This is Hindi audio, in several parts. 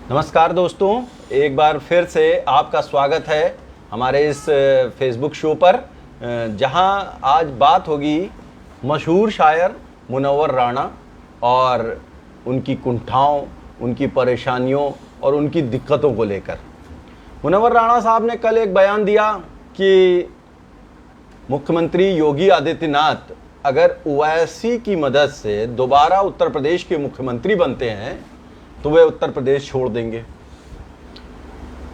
नमस्कार दोस्तों, एक बार फिर से आपका स्वागत है हमारे इस फेसबुक शो पर, जहां आज बात होगी मशहूर शायर मुनव्वर राणा और उनकी कुंठाओं, उनकी परेशानियों और उनकी दिक्कतों को लेकर। मुनव्वर राणा साहब ने कल एक बयान दिया कि मुख्यमंत्री योगी आदित्यनाथ अगर ओवैसी की मदद से दोबारा उत्तर प्रदेश के मुख्यमंत्री बनते हैं तो वे उत्तर प्रदेश छोड़ देंगे।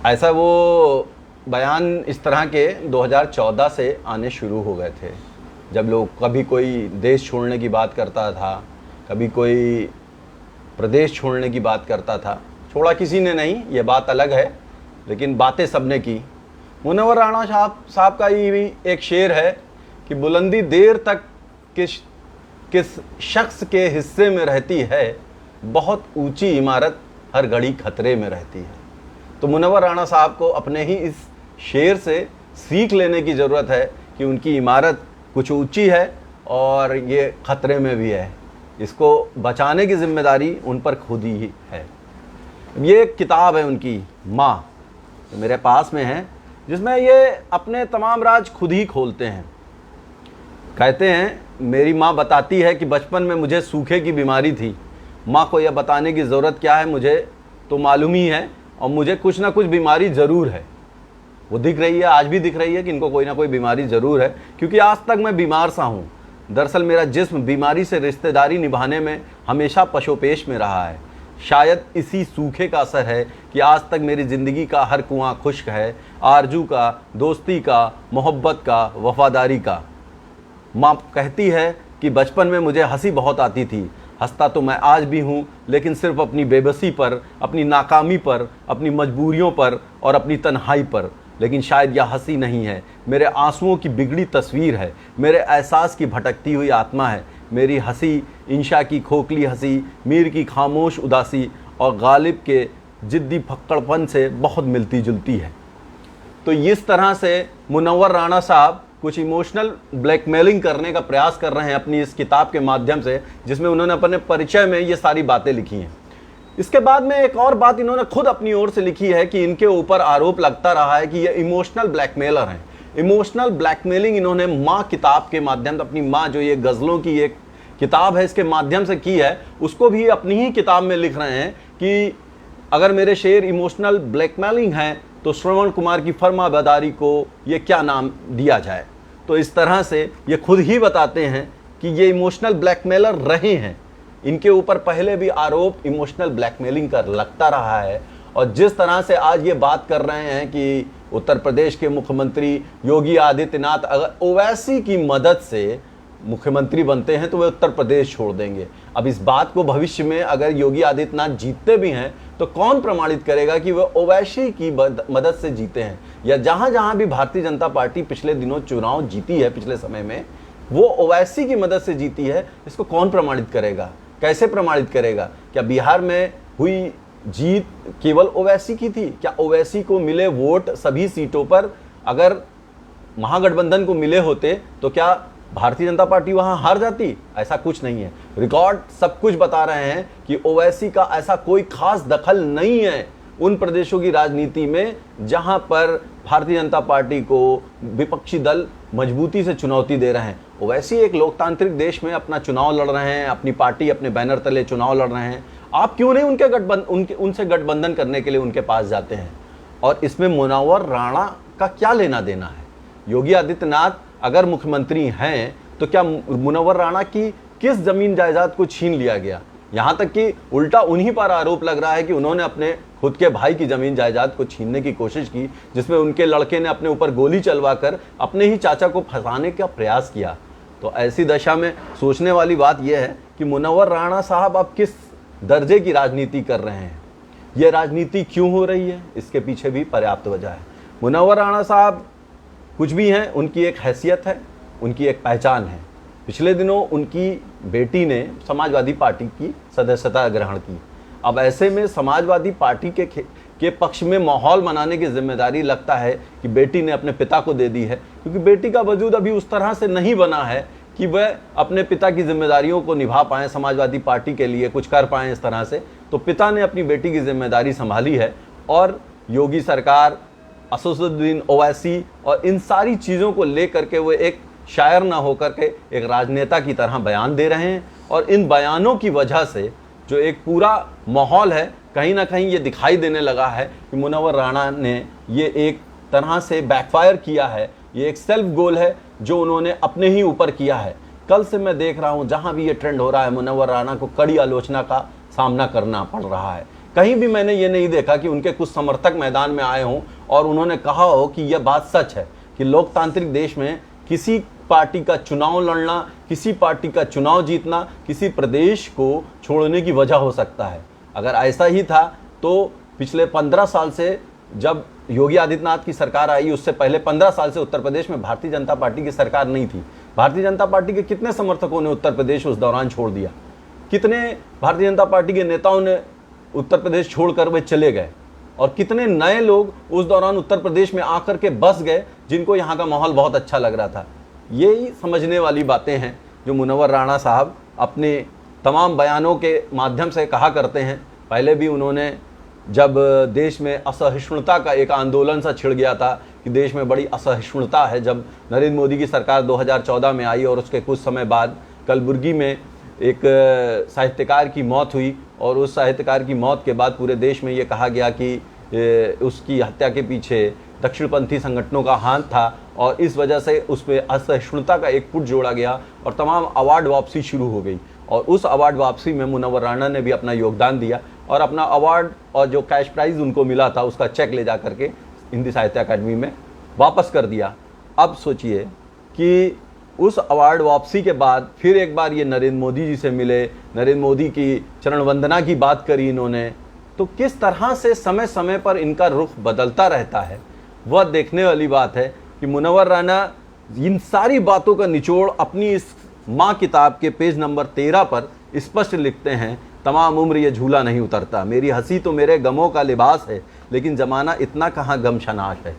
ऐसा वो बयान इस तरह के 2014 से आने शुरू हो गए थे, जब लोग कभी कोई देश छोड़ने की बात करता था, कभी कोई प्रदेश छोड़ने की बात करता था। छोड़ा किसी ने नहीं, ये बात अलग है, लेकिन बातें सबने की। मुनव्वर राणा साहब का ये भी एक शेर है कि बुलंदी देर तक किस शख्स के हिस्से में रहती है, बहुत ऊंची इमारत हर घड़ी खतरे में रहती है। तो मुनव्वर राणा साहब को अपने ही इस शेर से सीख लेने की ज़रूरत है कि उनकी इमारत कुछ ऊंची है और ये खतरे में भी है। इसको बचाने की जिम्मेदारी उन पर खुद ही है। ये एक किताब है उनकी, माँ, तो मेरे पास में है, जिसमें ये अपने तमाम राज खुद ही खोलते हैं। कहते हैं, मेरी माँ बताती है कि बचपन में मुझे सूखे की बीमारी थी। माँ को यह बताने की ज़रूरत क्या है, मुझे तो मालूम ही है, और मुझे कुछ ना कुछ बीमारी ज़रूर है। वो दिख रही है, आज भी दिख रही है कि इनको कोई ना कोई बीमारी ज़रूर है, क्योंकि आज तक मैं बीमार सा हूँ। दरअसल मेरा जिस्म बीमारी से रिश्तेदारी निभाने में हमेशा पशोपेश में रहा है। शायद इसी सूखे का असर है कि आज तक मेरी ज़िंदगी का हर कुआं खुश्क है, आरजू का, दोस्ती का, मोहब्बत का, वफादारी का। माँ कहती है कि बचपन में मुझे हंसी बहुत आती थी। हंसता तो मैं आज भी हूँ, लेकिन सिर्फ अपनी बेबसी पर, अपनी नाकामी पर, अपनी मजबूरियों पर और अपनी तन्हाई पर। लेकिन शायद यह हंसी नहीं है, मेरे आंसुओं की बिगड़ी तस्वीर है, मेरे एहसास की भटकती हुई आत्मा है। मेरी हंसी इंशा की खोखली हंसी, मीर की खामोश उदासी और गालिब के जिद्दी फक्कड़पन से बहुत मिलती जुलती है। तो इस तरह से मुनव्वर राणा साहब कुछ इमोशनल ब्लैकमेलिंग करने का प्रयास कर रहे हैं अपनी इस किताब के माध्यम से, जिसमें उन्होंने अपने परिचय में ये सारी बातें लिखी हैं। इसके बाद में एक और बात इन्होंने खुद अपनी ओर से लिखी है कि इनके ऊपर आरोप लगता रहा है कि ये इमोशनल ब्लैकमेलर हैं। इमोशनल ब्लैकमेलिंग इन्होंने माँ किताब के माध्यम से, अपनी माँ जो ये गज़लों की एक किताब है, इसके माध्यम से की है, उसको भी अपनी ही किताब में लिख रहे हैं कि अगर मेरे शेर इमोशनल ब्लैकमेलिंग हैं तो श्रवण कुमार की फर्माबरदारी को ये क्या नाम दिया जाए। तो इस तरह से ये खुद ही बताते हैं कि ये इमोशनल ब्लैकमेलर रहे हैं। इनके ऊपर पहले भी आरोप इमोशनल ब्लैकमेलिंग का लगता रहा है, और जिस तरह से आज ये बात कर रहे हैं कि उत्तर प्रदेश के मुख्यमंत्री योगी आदित्यनाथ अगर ओवैसी की मदद से मुख्यमंत्री बनते हैं तो वे उत्तर प्रदेश छोड़ देंगे। अब इस बात को भविष्य में अगर योगी आदित्यनाथ जीतते भी हैं तो कौन प्रमाणित करेगा कि वह ओवैसी की मदद से जीते हैं, या जहां जहां भी भारतीय जनता पार्टी पिछले दिनों चुनाव जीती है, पिछले समय में वो ओवैसी की मदद से जीती है, इसको कौन प्रमाणित करेगा, कैसे प्रमाणित करेगा? क्या बिहार में हुई जीत केवल ओवैसी की थी? क्या ओवैसी को मिले वोट सभी सीटों पर अगर महागठबंधन को मिले होते तो क्या भारतीय जनता पार्टी वहां हार जाती? ऐसा कुछ नहीं है। रिकॉर्ड सब कुछ बता रहे हैं कि ओवैसी का ऐसा कोई खास दखल नहीं है उन प्रदेशों की राजनीति में जहां पर भारतीय जनता पार्टी को विपक्षी दल मजबूती से चुनौती दे रहे हैं। ओवैसी एक लोकतांत्रिक देश में अपना चुनाव लड़ रहे हैं, अपनी पार्टी अपने बैनर तले चुनाव लड़ रहे हैं। आप क्यों नहीं उनसे गठबंधन करने के लिए उनके पास जाते हैं? और इसमें मुनव्वर राणा का क्या लेना देना है? योगी आदित्यनाथ अगर मुख्यमंत्री हैं तो क्या मुनव्वर राणा की किस जमीन जायदाद को छीन लिया गया? यहाँ तक कि उल्टा उन्हीं पर आरोप लग रहा है कि उन्होंने अपने खुद के भाई की जमीन जायदाद को छीनने की कोशिश की, जिसमें उनके लड़के ने अपने ऊपर गोली चलवाकर अपने ही चाचा को फंसाने का प्रयास किया। तो ऐसी दशा में सोचने वाली बात यह है कि मुनव्वर राणा साहब अब किस दर्जे की राजनीति कर रहे हैं, यह राजनीति क्यों हो रही है, इसके पीछे भी पर्याप्त वजह है। मुनव्वर राणा साहब कुछ भी हैं, उनकी एक हैसियत है, उनकी एक पहचान है। पिछले दिनों उनकी बेटी ने समाजवादी पार्टी की सदस्यता ग्रहण की। अब ऐसे में समाजवादी पार्टी के पक्ष में माहौल बनाने की जिम्मेदारी लगता है कि बेटी ने अपने पिता को दे दी है, क्योंकि बेटी का वजूद अभी उस तरह से नहीं बना है कि वह अपने पिता की जिम्मेदारियों को निभा पाएँ, समाजवादी पार्टी के लिए कुछ कर पाएँ इस तरह से। तो पिता ने अपनी बेटी की जिम्मेदारी संभाली है और योगी सरकार, असदुद्दीन ओवैसी और इन सारी चीज़ों को लेकर के वो एक शायर ना होकर के एक राजनेता की तरह बयान दे रहे हैं। और इन बयानों की वजह से जो एक पूरा माहौल है, कहीं ना कहीं ये दिखाई देने लगा है कि मुनव्वर राणा ने ये एक तरह से बैकफायर किया है। ये एक सेल्फ गोल है जो उन्होंने अपने ही ऊपर किया है। कल से मैं देख रहा हूँ जहाँ भी ये ट्रेंड हो रहा है, मुनव्वर राणा को कड़ी आलोचना का सामना करना पड़ रहा है। कहीं भी मैंने ये नहीं देखा कि उनके कुछ समर्थक मैदान में आए हों और उन्होंने कहा हो कि यह बात सच है कि लोकतांत्रिक देश में किसी पार्टी का चुनाव लड़ना, किसी पार्टी का चुनाव जीतना किसी प्रदेश को छोड़ने की वजह हो सकता है। अगर ऐसा ही था तो पिछले 15 साल से जब योगी आदित्यनाथ की सरकार आई, उससे पहले 15 साल से उत्तर प्रदेश में भारतीय जनता पार्टी की सरकार नहीं थी। भारतीय जनता पार्टी के कितने समर्थकों ने उत्तर प्रदेश उस दौरान छोड़ दिया, कितने भारतीय जनता पार्टी के नेताओं ने उत्तर प्रदेश छोड़कर वे चले गए और कितने नए लोग उस दौरान उत्तर प्रदेश में आकर के बस गए जिनको यहाँ का माहौल बहुत अच्छा लग रहा था। यही समझने वाली बातें हैं जो मुनव्वर राणा साहब अपने तमाम बयानों के माध्यम से कहा करते हैं। पहले भी उन्होंने जब देश में असहिष्णुता का एक आंदोलन सा छिड़ गया था कि देश में बड़ी असहिष्णुता है, जब नरेंद्र मोदी की सरकार 2014 में आई और उसके कुछ समय बाद कलबुर्गी में एक साहित्यकार की मौत हुई और उस साहित्यकार की मौत के बाद पूरे देश में ये कहा गया कि उसकी हत्या के पीछे दक्षिणपंथी संगठनों का हाथ था और इस वजह से उस पर असहिष्णुता का एक पुट जोड़ा गया और तमाम अवार्ड वापसी शुरू हो गई। और उस अवार्ड वापसी में मुनव्वर राणा ने भी अपना योगदान दिया और अपना अवार्ड और जो कैश प्राइज़ उनको मिला था उसका चेक ले जा करके हिंदी साहित्य अकादमी में वापस कर दिया। अब सोचिए कि उस अवार्ड वापसी के बाद फिर एक बार ये नरेंद्र मोदी जी से मिले, नरेंद्र मोदी की चरण वंदना की बात करी इन्होंने। तो किस तरह से समय समय पर इनका रुख बदलता रहता है, वह देखने वाली बात है कि मुनव्वर राणा इन सारी बातों का निचोड़ अपनी इस माँ किताब के पेज नंबर 13 पर स्पष्ट लिखते हैं। तमाम उम्र ये झूला नहीं उतरता, मेरी हंसी तो मेरे गमों का लिबास है, लेकिन ज़माना इतना कहाँ गमशनाश है।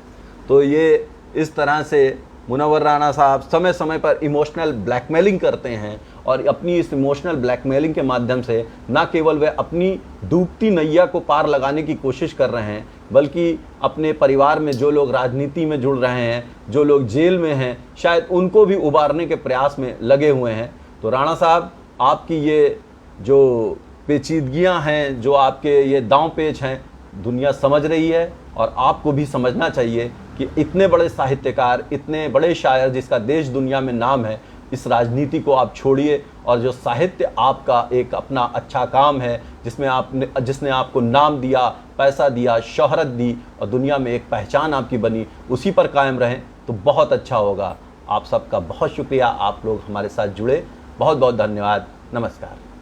तो ये इस तरह से मुनव्वर राणा साहब समय समय पर इमोशनल ब्लैकमेलिंग करते हैं और अपनी इस इमोशनल ब्लैकमेलिंग के माध्यम से न केवल वे अपनी डूबती नैया को पार लगाने की कोशिश कर रहे हैं, बल्कि अपने परिवार में जो लोग राजनीति में जुड़ रहे हैं, जो लोग जेल में हैं, शायद उनको भी उबारने के प्रयास में लगे हुए हैं। तो राणा साहब, आपकी ये जो पेचीदगियाँ हैं, जो आपके ये दांव पेच हैं, दुनिया समझ रही है और आपको भी समझना चाहिए कि इतने बड़े साहित्यकार, इतने बड़े शायर जिसका देश दुनिया में नाम है, इस राजनीति को आप छोड़िए और जो साहित्य आपका एक अपना अच्छा काम है, जिसने आपको नाम दिया, पैसा दिया, शोहरत दी और दुनिया में एक पहचान आपकी बनी, उसी पर कायम रहें तो बहुत अच्छा होगा। आप सबका बहुत शुक्रिया, आप लोग हमारे साथ जुड़े, बहुत बहुत धन्यवाद। नमस्कार।